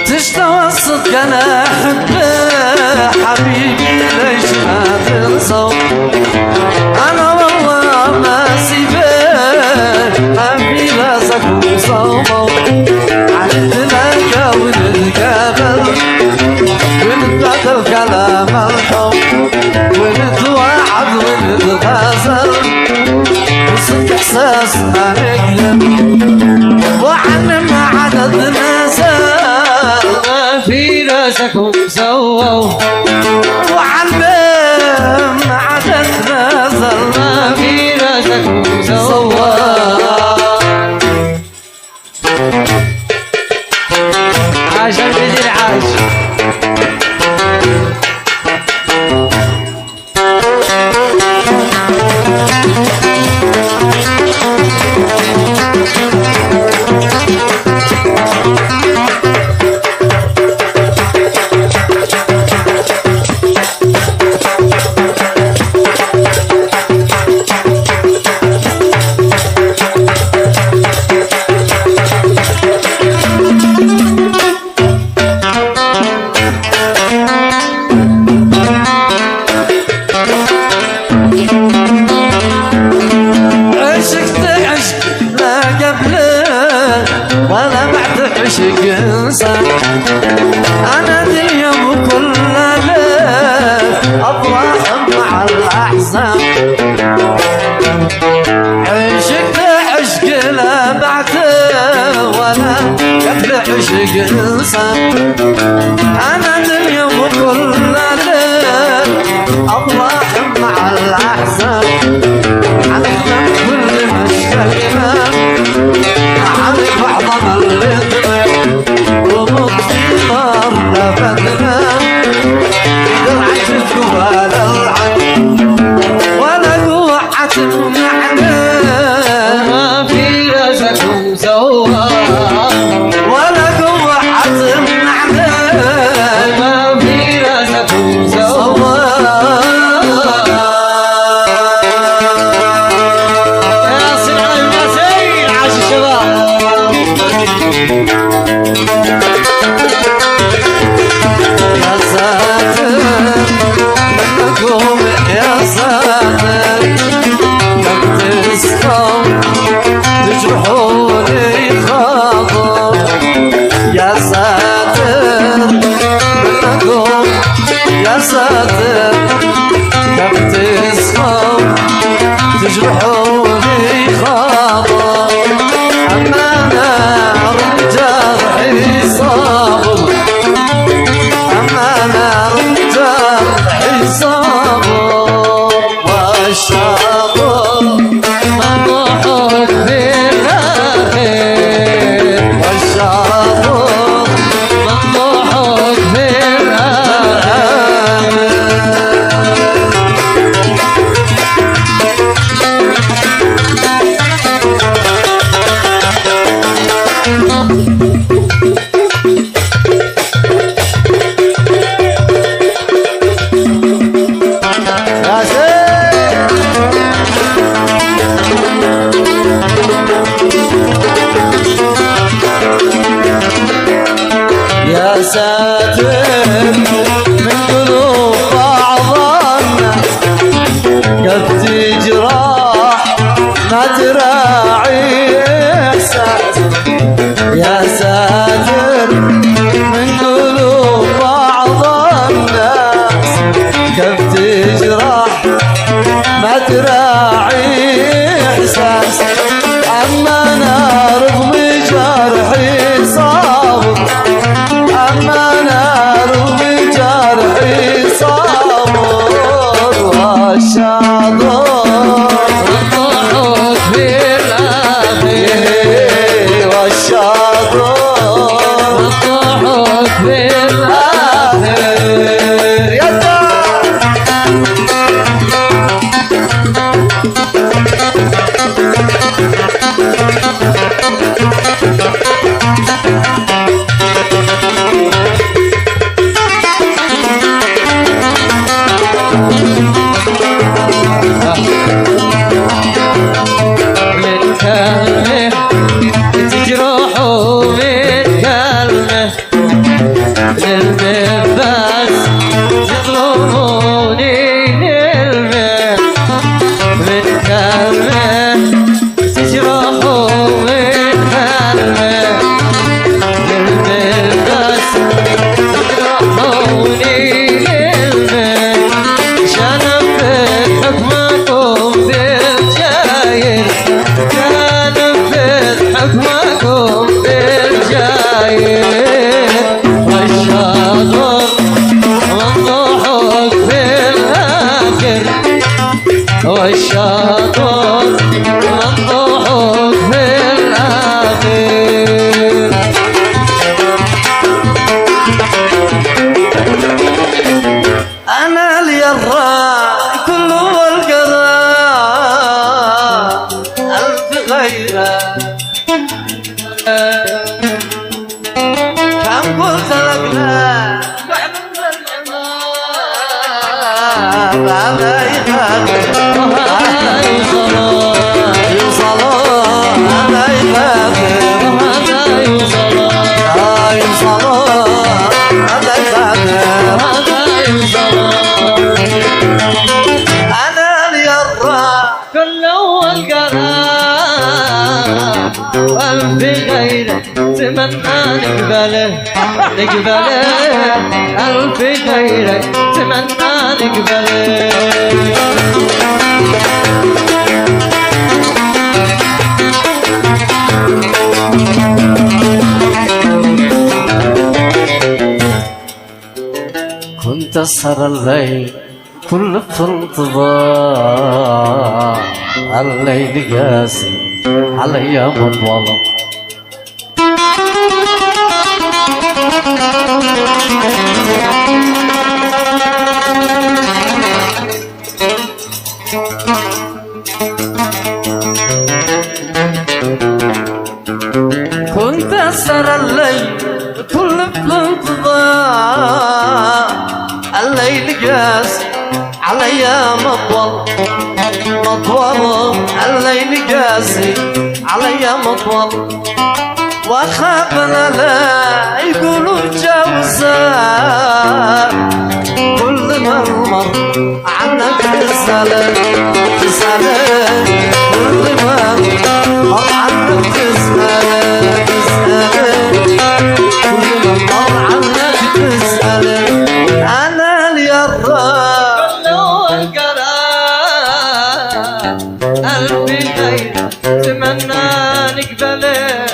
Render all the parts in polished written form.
تشتوى الصدق انا احبه حبيبي ليش ما تنسوا انا والله ما سيبه حبي راسك وصومه عندنا ونتقابل ونتبادل كلام الحب ونتوعد ونتغازل وصدق احساسنا نقلب وعن ما عددنا زال ما في راسك ومسووا وعن ما عددنا زال ما في راسك ومسووا عاش البديل عاش عشق انسان انا دنيا وكل ليل افراح مع الاحزان عشقت عشق لا بعته ولا قبل عشق انسان انا دنيا وكل ليل افراح مع الاحزان عرفنا كل ما اشتقنا عارف احضن الرضا ولا جوعة تمنعنا ما في راسك مسوى ولا جوعة تمنعنا ما في راسك مسوى يا سمع المسير عاش الشباب يا ساتر كم تسقوا تجرحوني خاطر يا ساتر منكم يا ساتر كم تسقوا تجرحوني خاطر أما نار جرحي صابر أما نار جرحي صابر والشاطر مطحوك بالآخر والشاطر مطحوك بالآخر يا ساتر من قلوب بعضنا قد تجرح ما تراعي احساس يا ساتر من قلوب بعض الناس كيف تجرح ما تراعي احساس اما انا رغم جرحي صابر اما انا رغم جرحي صابر والشاطر الضحك بالاخير والشاطر الضحك بالاخير يا تجرح تروحوا من كلمة كلمة بس تطلبوني كلمة من كلمة تجرحوا من كلمة كلمة بس تجرحوني كلمة عشان أنفذ حكمكم بالجايل عشان أنفذ حكمكم بالجايل والشاطر والضحك في الآخر والشاطر والضحك في الآخر أنا اليراء كل والقراء ألف غيره كم قلت لك لا هذا يخاطر وهذا يوصل هذا يخاطر وهذا يوصل هذا يخاطر وهذا يوصل أنا اليراء كل والقراء ألف غيره تمنى نقبله ألف غيره تمنى نقبله كنت أسهر الليل كل في انتظار الليل قاسي علي مطولة كنت أسهر الليل كل في الانتظار الليل قاسي علي مطول الليل قاسي علي مطول واخاف انا لا يقولوا جوزاء كل ما مر عنك تسأل كل ما مر عنك تسأل كل ما مر عنك تسأل انا اليراء قلبي غيرك تمنى نقبله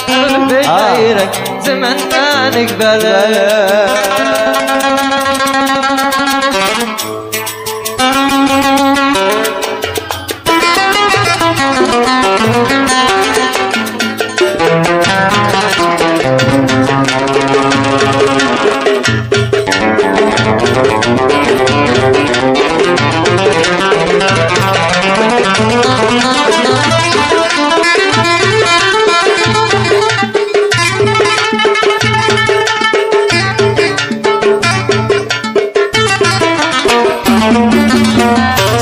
قلبي غيرك تمنى نقبله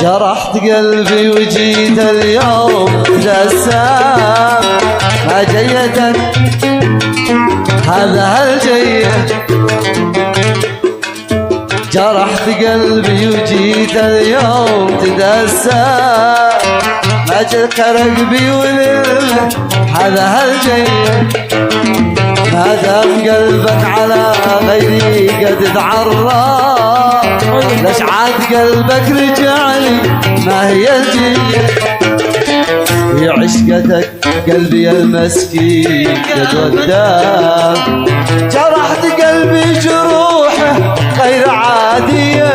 جرحت قلبي وجيت اليوم دسام ما جيتك هذا هالجيه جرحت قلبي وجيت اليوم تدسام ما جلك رقبي ولله هذا هالجيه ما دام قلبك على غيري قد تعرف ليش عاد قلبك رجعني ما هي الجيه في عشقتك قلبي المسكين قد ودام جرحت قلبي جروحه غير عادية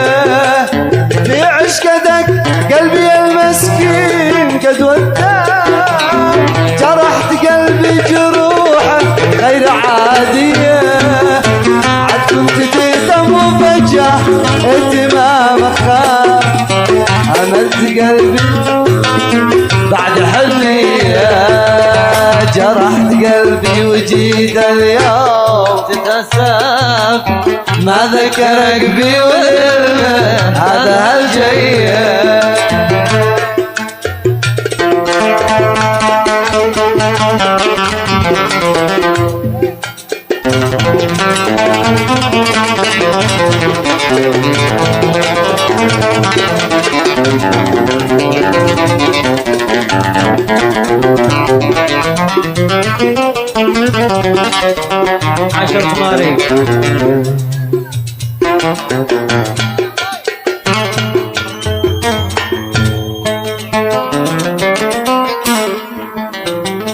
في عشقتك قلبي المسكين قد ودام جرحت قلبي جروحه غير عادية عاد كنت تهتم وفجأة اهتمامك خاف عملت قلبي بعد حنية جرحت قلبي وجيت اليوم تتأسف ما ذكرك بولله هذا هالجيه عشر تمارين.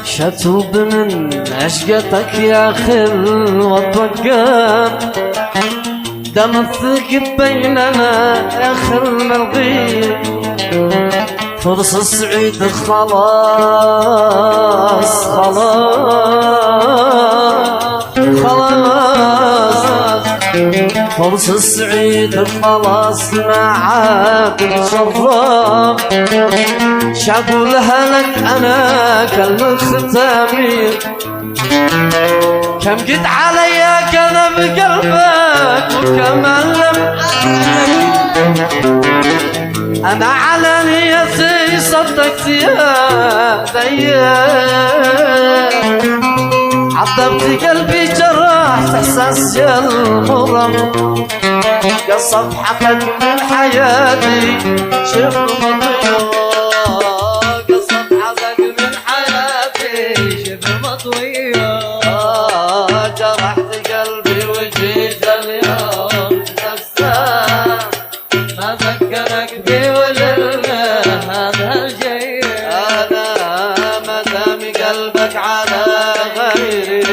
شتوب من عشقتك يا خل وطقم دم الثقب بيننا يا خل الغيب فرص السعيد خلاص فرص السعيد خلاص ما عاد نشرب شاقولها لك انا كالختامي كم قد عليا كذب قلبك وكمان لم انا على نيتي صدقت يا ديان عذبت قلبي جرحت احساس يا المرم قصب حقك من حياتي شبه مطوية قصب حقك من حياتي شبه مطوية جرحت قلبي وجيت اليوم نفسك ما ذكرك بي وللنا هذا الجيل انا ما دام قلبك على غيري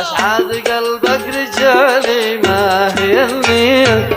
ليش عاد قلبك رجالي ما هي النيل